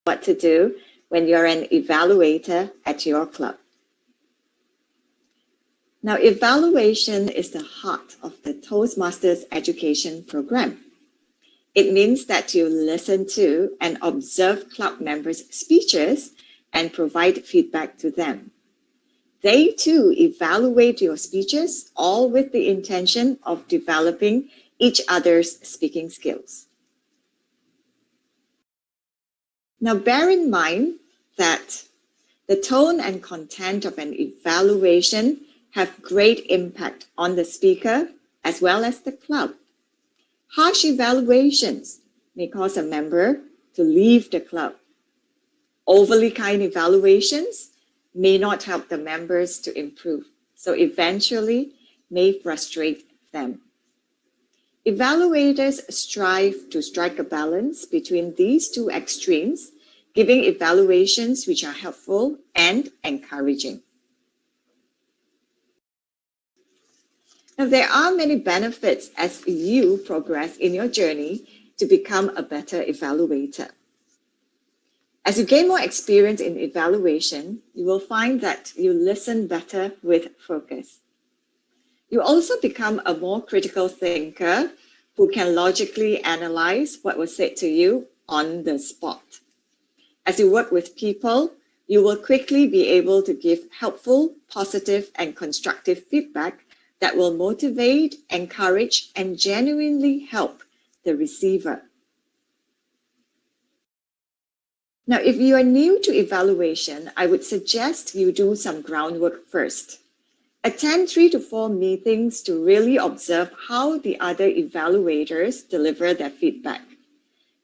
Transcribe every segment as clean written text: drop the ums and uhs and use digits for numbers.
what to do when you're an evaluator at your club. Now, evaluation is the heart of the Toastmasters education program. It means that you listen to and observe club members' speeches and provide feedback to them. They too evaluate your speeches, all with the intention of developing each other's speaking skills. Now, bear in mind that the tone and content of an evaluation have great impact on the speaker as well as the club. Harsh evaluations may cause a member to leave the club. Overly kind evaluations may not help the members to improve, so eventually may frustrate them. Evaluators strive to strike a balance between these two extremes, giving evaluations which are helpful and encouraging. Now, there are many benefits as you progress in your journey to become a better evaluator. As you gain more experience in evaluation, you will find that you listen better with focus. You also become a more critical thinker who can logically analyze what was said to you on the spot. As you work with people, you will quickly be able to give helpful, positive, and constructive feedback that will motivate, encourage, and genuinely help the receiver. Now, if you are new to evaluation, I would suggest you do some groundwork first. Attend 3 to 4 meetings to really observe how the other evaluators deliver their feedback.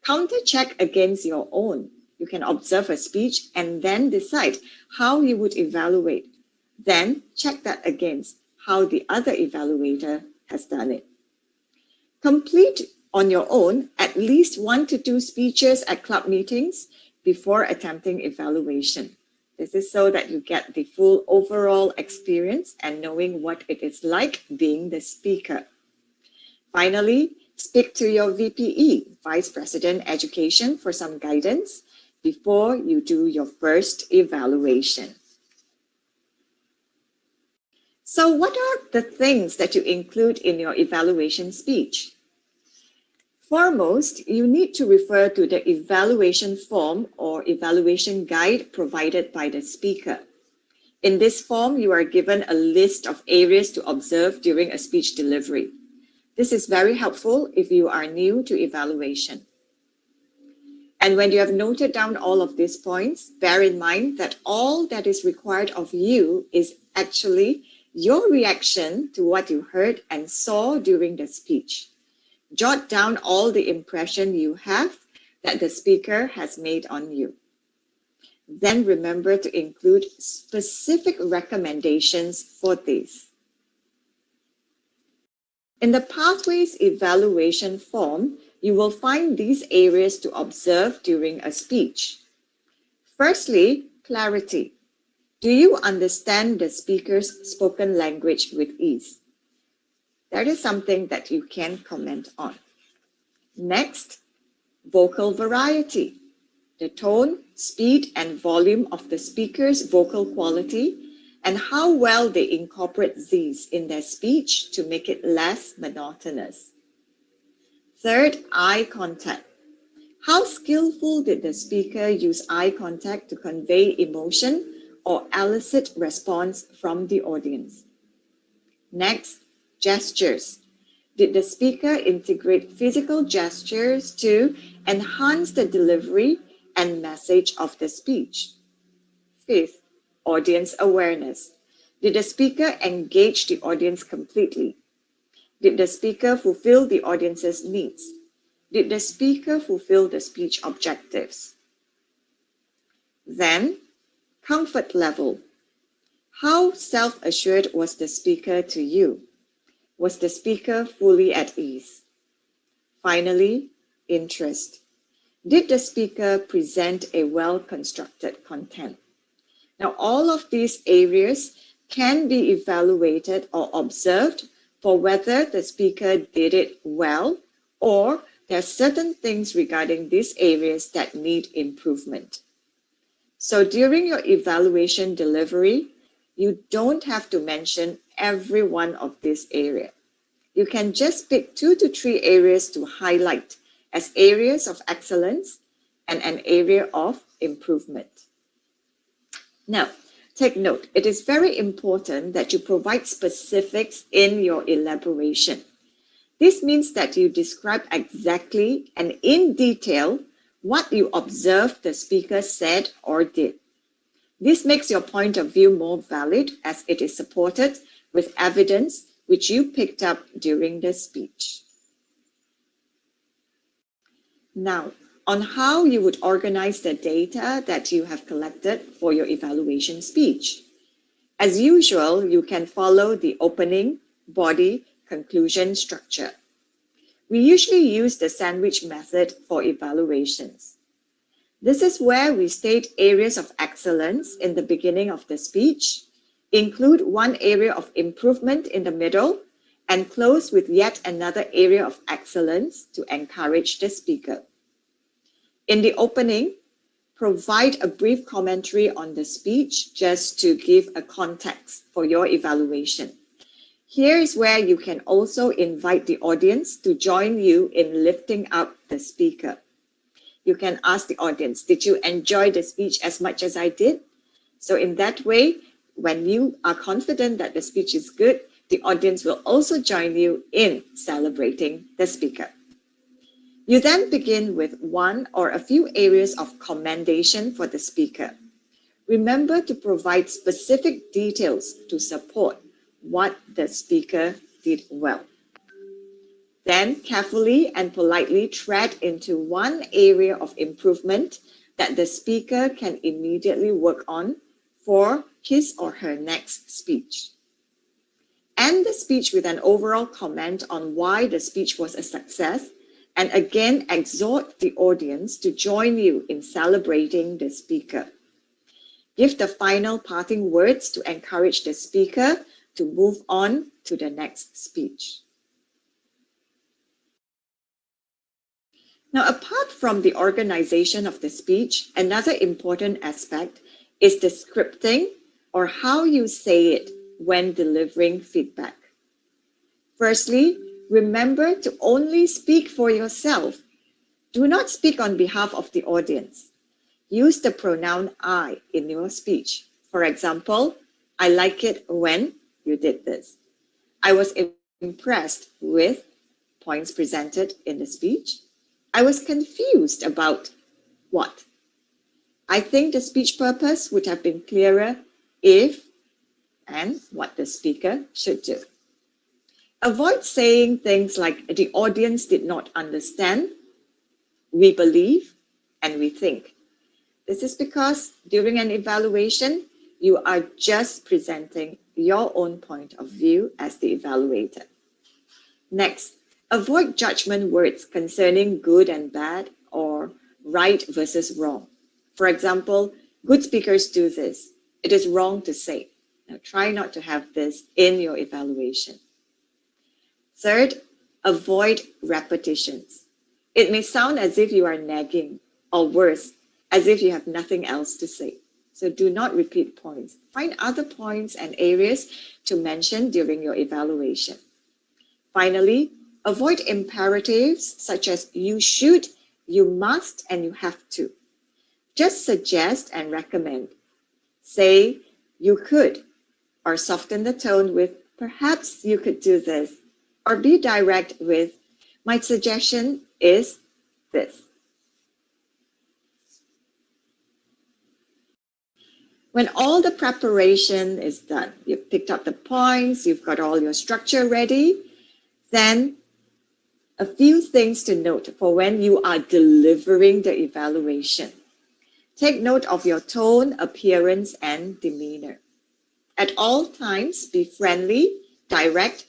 Counter-check against your own. You can observe a speech and then decide how you would evaluate. Then check that against how the other evaluator has done it. Complete on your own at least 1 to 2 speeches at club meetings before attempting evaluation. This is so that you get the full overall experience and knowing what it is like being the speaker. Finally, speak to your VPE, Vice President Education, for some guidance before you do your first evaluation. So what are the things that you include in your evaluation speech? Foremost, you need to refer to the evaluation form or evaluation guide provided by the speaker. In this form, you are given a list of areas to observe during a speech delivery. This is very helpful if you are new to evaluation. And when you have noted down all of these points, bear in mind that all that is required of you is actually your reaction to what you heard and saw during the speech. Jot down all the impression you have that the speaker has made on you. Then remember to include specific recommendations for these. In the Pathways evaluation form, you will find these areas to observe during a speech. Firstly, clarity. Do you understand the speaker's spoken language with ease? That is something that you can comment on. Next, vocal variety. The tone, speed, and volume of the speaker's vocal quality and how well they incorporate these in their speech to make it less monotonous. Third, eye contact. How skillful did the speaker use eye contact to convey emotion or elicit response from the audience? Next, gestures. Did the speaker integrate physical gestures to enhance the delivery and message of the speech? Fifth, audience awareness. Did the speaker engage the audience completely? Did the speaker fulfill the audience's needs? Did the speaker fulfill the speech objectives? Then, comfort level. How self-assured was the speaker to you? Was the speaker fully at ease? Finally, interest. Did the speaker present a well-constructed content? Now, all of these areas can be evaluated or observed for whether the speaker did it well or there are certain things regarding these areas that need improvement. So during your evaluation delivery, you don't have to mention every one of these areas. You can just pick 2 to 3 areas to highlight as areas of excellence and an area of improvement. Now, take note, it is very important that you provide specifics in your elaboration. This means that you describe exactly and in detail what you observed the speaker said or did. This makes your point of view more valid as it is supported with evidence which you picked up during the speech. Now, on how you would organize the data that you have collected for your evaluation speech. As usual, you can follow the opening, body, conclusion structure. We usually use the sandwich method for evaluations. This is where we state areas of excellence in the beginning of the speech, include one area of improvement in the middle, and close with yet another area of excellence to encourage the speaker. In the opening, provide a brief commentary on the speech just to give a context for your evaluation. Here is where you can also invite the audience to join you in lifting up the speaker. You can ask the audience, did you enjoy the speech as much as I did? So in that way, when you are confident that the speech is good, the audience will also join you in celebrating the speaker. You then begin with one or a few areas of commendation for the speaker. Remember to provide specific details to support what the speaker did well. Then carefully and politely tread into one area of improvement that the speaker can immediately work on for his or her next speech. End the speech with an overall comment on why the speech was a success, and again exhort the audience to join you in celebrating the speaker. Give the final parting words to encourage the speaker to move on to the next speech. Now, apart from the organization of the speech, another important aspect is the scripting, or how you say it when delivering feedback. Firstly, remember to only speak for yourself. Do not speak on behalf of the audience. Use the pronoun I in your speech. For example, I like it when you did this. I was impressed with points presented in the speech. I was confused about what? I think the speech purpose would have been clearer if and what the speaker should do. Avoid saying things like the audience did not understand, we believe, and we think. This is because during an evaluation, you are just presenting your own point of view as the evaluator. Next, avoid judgment words concerning good and bad or right versus wrong. For example, good speakers do this. It is wrong to say. Now try not to have this in your evaluation. Third, avoid repetitions. It may sound as if you are nagging, or worse, as if you have nothing else to say. So do not repeat points. Find other points and areas to mention during your evaluation. Finally, avoid imperatives such as you should, you must, and you have to. Just suggest and recommend. Say you could, or soften the tone with perhaps you could do this, or be direct with my suggestion is this. When all the preparation is done, you've picked up the points, you've got all your structure ready, then a few things to note for when you are delivering the evaluation. Take note of your tone, appearance, and demeanor. At all times, be friendly, direct,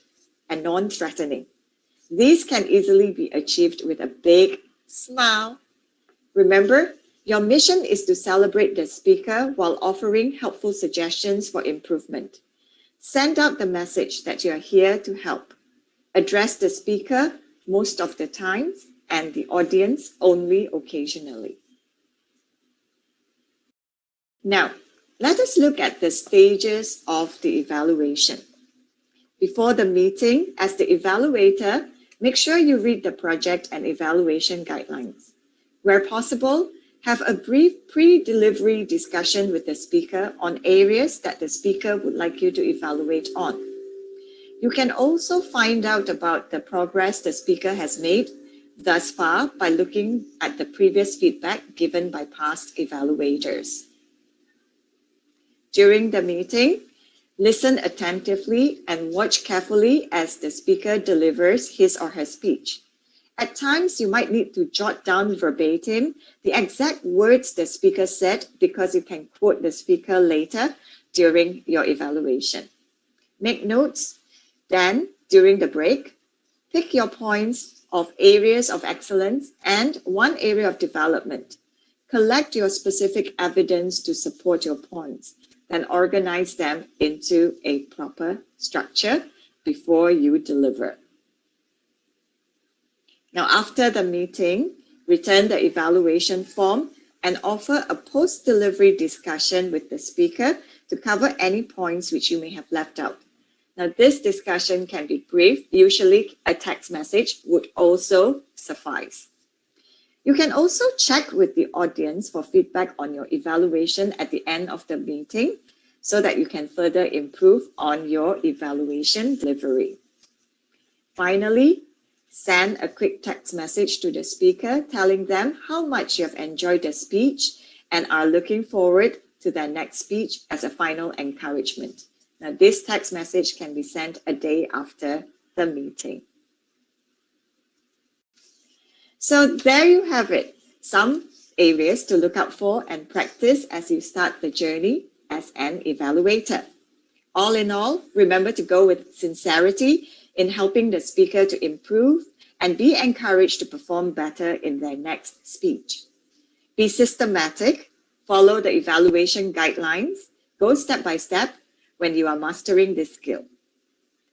and non-threatening. These can easily be achieved with a big smile. Remember, your mission is to celebrate the speaker while offering helpful suggestions for improvement. Send out the message that you are here to help. Address the speaker most of the time and the audience only occasionally. Now, let us look at the stages of the evaluation. Before the meeting, as the evaluator, make sure you read the project and evaluation guidelines. Where possible, have a brief pre-delivery discussion with the speaker on areas that the speaker would like you to evaluate on. You can also find out about the progress the speaker has made thus far by looking at the previous feedback given by past evaluators. During the meeting, listen attentively and watch carefully as the speaker delivers his or her speech. At times, you might need to jot down verbatim the exact words the speaker said because you can quote the speaker later during your evaluation. Make notes. Then, during the break, pick your points of areas of excellence and one area of development. Collect your specific evidence to support your points, then organize them into a proper structure before you deliver. Now, after the meeting, return the evaluation form and offer a post-delivery discussion with the speaker to cover any points which you may have left out. Now, this discussion can be brief. Usually, a text message would also suffice. You can also check with the audience for feedback on your evaluation at the end of the meeting so that you can further improve on your evaluation delivery. Finally, send a quick text message to the speaker telling them how much you have enjoyed the speech and are looking forward to their next speech as a final encouragement. Now, this text message can be sent a day after the meeting. So there you have it, some areas to look out for and practice as you start the journey as an evaluator. All in all, remember to go with sincerity in helping the speaker to improve and be encouraged to perform better in their next speech. Be systematic, follow the evaluation guidelines, go step by step when you are mastering this skill.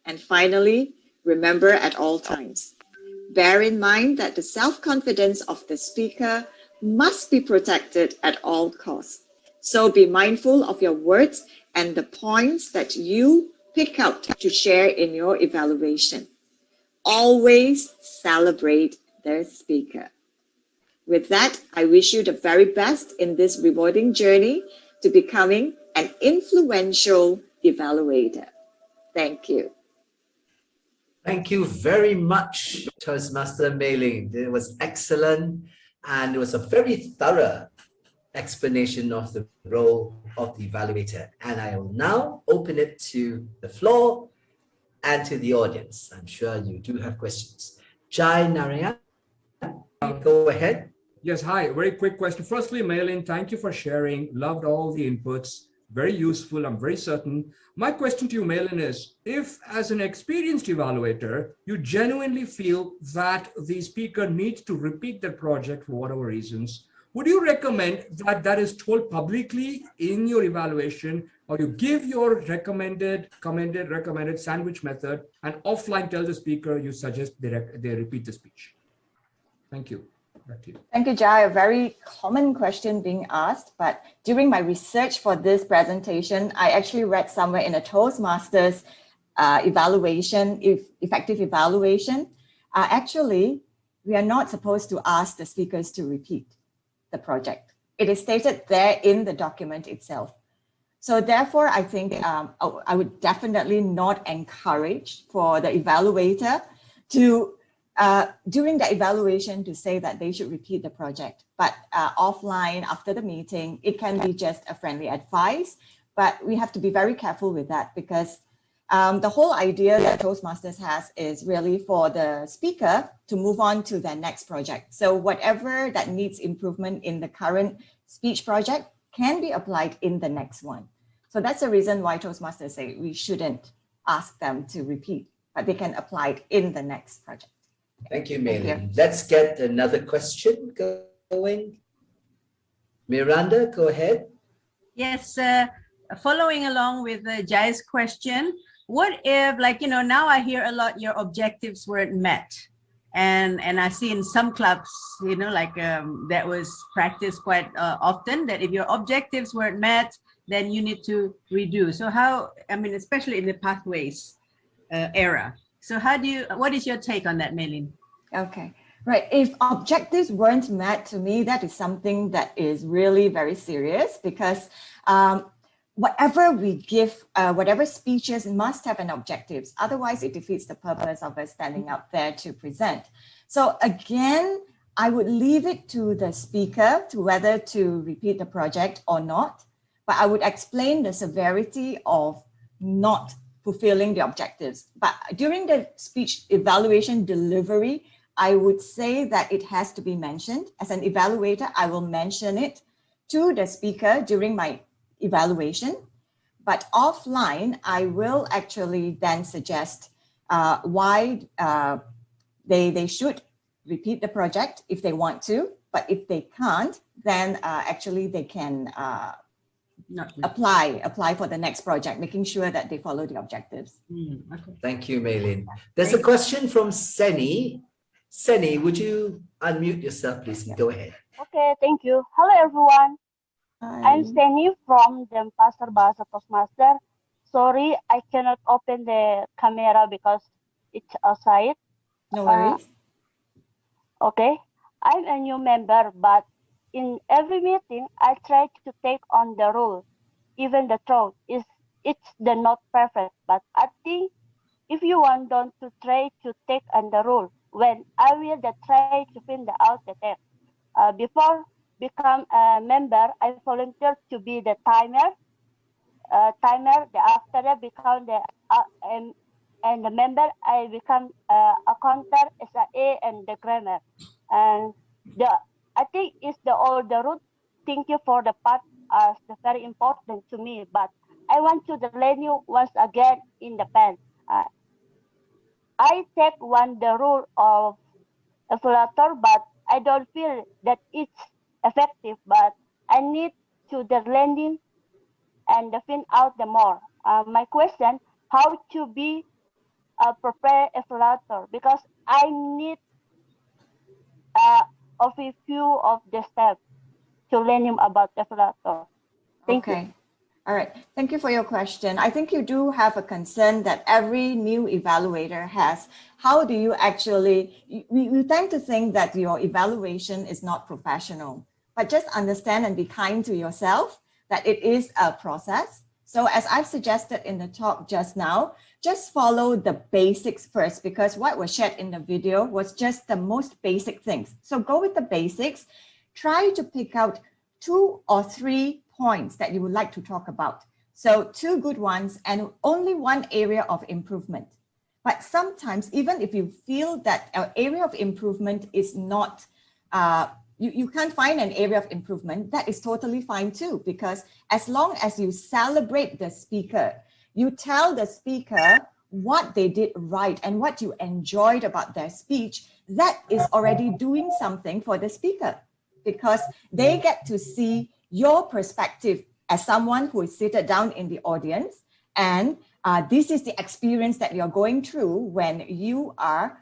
And finally, remember at all times, bear in mind that the self-confidence of the speaker must be protected at all costs. So be mindful of your words and the points that you pick out to share in your evaluation. Always celebrate the speaker. With that, I wish you the very best in this rewarding journey to becoming an influential evaluator. Thank you. Thank you very much, Toastmaster Mei Lin. It was excellent, and it was a very thorough explanation of the role of the evaluator. And I will now open it to the floor and to the audience. I'm sure you do have questions. Jai Narayan, go ahead. Yes, hi. Very quick question. Firstly, Mei Lin, thank you for sharing. Loved all the inputs. Very useful, I'm very certain. My question to you, Mei Lin, is if as an experienced evaluator, you genuinely feel that the speaker needs to repeat their project for whatever reasons, would you recommend that that is told publicly in your evaluation, or you give your recommended sandwich method and offline tell the speaker you suggest they repeat the speech? Thank you. Back to you. Thank you, Jai. A very common question being asked, but during my research for this presentation, I actually read somewhere in a Toastmasters effective evaluation. Actually, we are not supposed to ask the speakers to repeat the project. It is stated there in the document itself. So therefore, I think I would definitely not encourage for the evaluator to during the evaluation to say that they should repeat the project, but offline after the meeting, it can be just a friendly advice, but we have to be very careful with that because the whole idea that Toastmasters has is really for the speaker to move on to their next project. So whatever that needs improvement in the current speech project can be applied in the next one. So that's the reason why Toastmasters say we shouldn't ask them to repeat, but they can apply it in the next project. Thank you, Mei Lin. Let's get another question going. Miranda, go ahead. Yes, following along with Jai's question, what if, like, now I hear a lot your objectives weren't met. And I see in some clubs, you know, like that was practiced quite often, that if your objectives weren't met, then you need to redo. So how, I mean, especially in the pathways era. So what is your take on that, Mei Lin? Okay, right. If objectives weren't met, to me, that is something that is really very serious, because whatever we give, whatever speeches must have an objectives. Otherwise, it defeats the purpose of us standing up there to present. So again, I would leave it to the speaker to whether to repeat the project or not. But I would explain the severity of not fulfilling the objectives. But during the speech evaluation delivery, I would say that it has to be mentioned. As an evaluator, I will mention it to the speaker during my evaluation. But offline, I will actually then suggest why they should repeat the project if they want to. But if they can't, then actually they can apply for the next project, making sure that they follow the objectives. Okay. Thank you, Mei Lin. There's a question from Seni. Seni, would you unmute yourself, please? Go ahead. Okay, thank you. Hello, everyone. Hi. I'm Steny from Denpasar Bahasa Toastmaster. Sorry, I cannot open the camera because it's outside. No worries. Okay, I'm a new member, but in every meeting, I try to take on the rule. Even the truth is, it's the not perfect, but I think if you want them to try to take on the rule, when I will try to find out the text. Before become a member, I volunteered to be the timer. After that become the and the member, I become a counter as a and the grammar. And I think it's all the root. Thank you for the part as very important to me. But I want to learn you once again in the pen. I take the rule of evaluator, but I don't feel that it's effective. But I need to the learning and find out the more. My question: how to be a prepared evaluator? Because I need of a few of the steps to learn him about evaluator. Thank you. All right. Thank you for your question. I think you do have a concern that every new evaluator has. How do you actually, we tend to think that your evaluation is not professional, but just understand and be kind to yourself that it is a process. So as I've suggested in the talk just now, just follow the basics first, because what was shared in the video was just the most basic things. So go with the basics, try to pick out 2 or 3 points that you would like to talk about. So 2 good ones and only 1 area of improvement. But sometimes, even if you feel that an area of improvement is not, you can't find an area of improvement, that is totally fine too, because as long as you celebrate the speaker, you tell the speaker what they did right and what you enjoyed about their speech, that is already doing something for the speaker, because they get to see your perspective as someone who is seated down in the audience. And this is the experience that you're going through when you are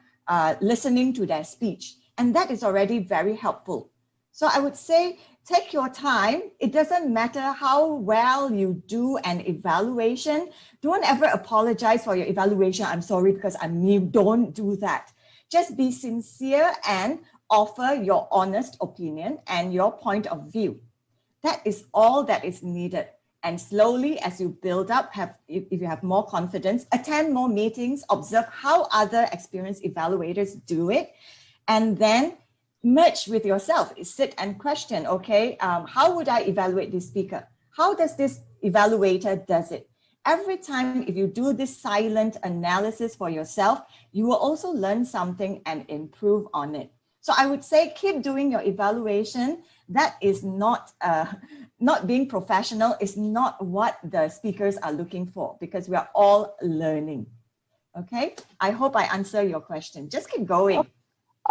listening to their speech. And that is already very helpful. So I would say, take your time. It doesn't matter how well you do an evaluation. Don't ever apologize for your evaluation. I'm sorry because I'm new. Don't do that. Just be sincere and offer your honest opinion and your point of view. That is all that is needed. And slowly, as you build up, if you have more confidence, attend more meetings, observe how other experienced evaluators do it, and then merge with yourself. Sit and question, okay, how would I evaluate this speaker? How does this evaluator does it? Every time, if you do this silent analysis for yourself, you will also learn something and improve on it. So I would say keep doing your evaluation. That is not being professional, is not what the speakers are looking for, because we are all learning. Okay, I hope I answer your question. Just keep going.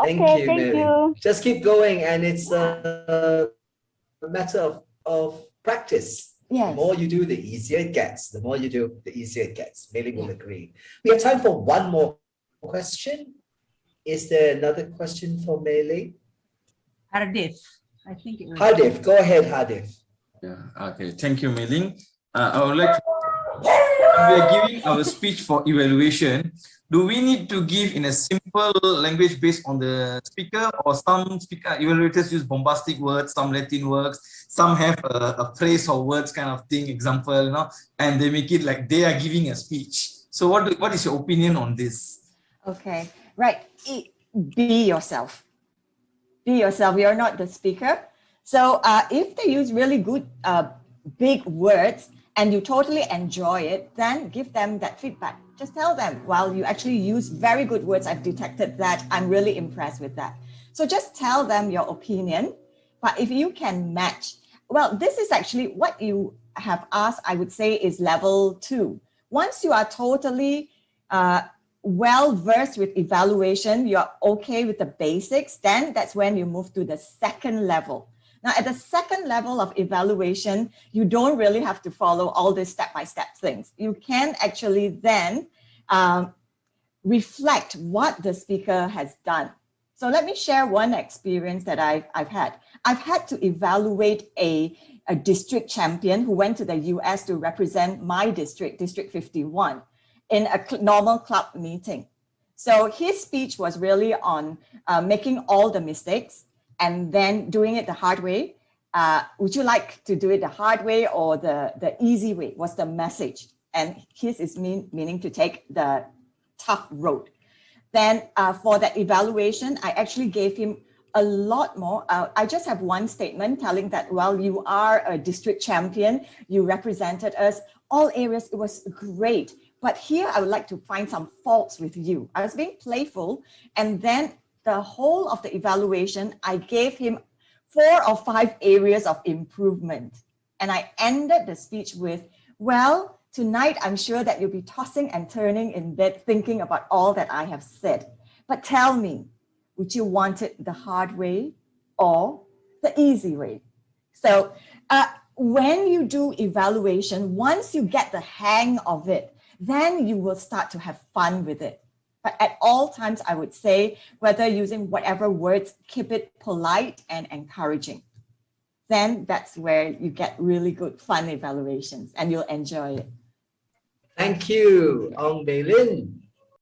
Thank you, Mei Lin. Just keep going, and it's a matter of practice. Yes. The more you do, the easier it gets. The more you do, the easier it gets. Mei Lin will agree. We have time for one more question. is there another question for Mei Lin? Hardif, I think it was. Hardif, go ahead, Hardif. Yeah, okay. Thank you, Mei Lin. I would like to, we are giving our speech for evaluation. Do we need to give in a simple language based on the speaker, or some speaker evaluators use bombastic words, some Latin words, some have a phrase or words kind of thing, example, you know, and they make it like they are giving a speech. So what is your opinion on this? Okay, right. Be yourself. Be yourself. You're not the speaker. So if they use really good big words and you totally enjoy it, then give them that feedback. Just tell them, well, you actually use very good words. I've detected that. I'm really impressed with that. So just tell them your opinion. But if you can match, well, this is actually what you have asked, I would say, is level 2. Once you are totally well-versed with evaluation, you're okay with the basics, then that's when you move to the second level. Now, at the second level of evaluation, you don't really have to follow all these step-by-step things. You can actually then reflect what the speaker has done. So let me share one experience that I've had. I've had to evaluate a district champion who went to the US to represent my district, District 51, in a normal club meeting. So his speech was really on making all the mistakes and then doing it the hard way. Would you like to do it the hard way or the easy way was the message. And his is meaning to take the tough road. Then for that evaluation, I actually gave him a lot more. I just have one statement telling that, well, you are a district champion. You represented us, all areas. It was great. But here I would like to find some faults with you. I was being playful. And then the whole of the evaluation, I gave him 4 or 5 areas of improvement. And I ended the speech with, well, tonight I'm sure that you'll be tossing and turning in bed thinking about all that I have said. But tell me, would you want it the hard way or the easy way? So when you do evaluation, once you get the hang of it, then you will start to have fun with it. But at all times, I would say, whether using whatever words, keep it polite and encouraging. Then that's where you get really good fun evaluations and you'll enjoy it. Thank you, Ong Mei Lin.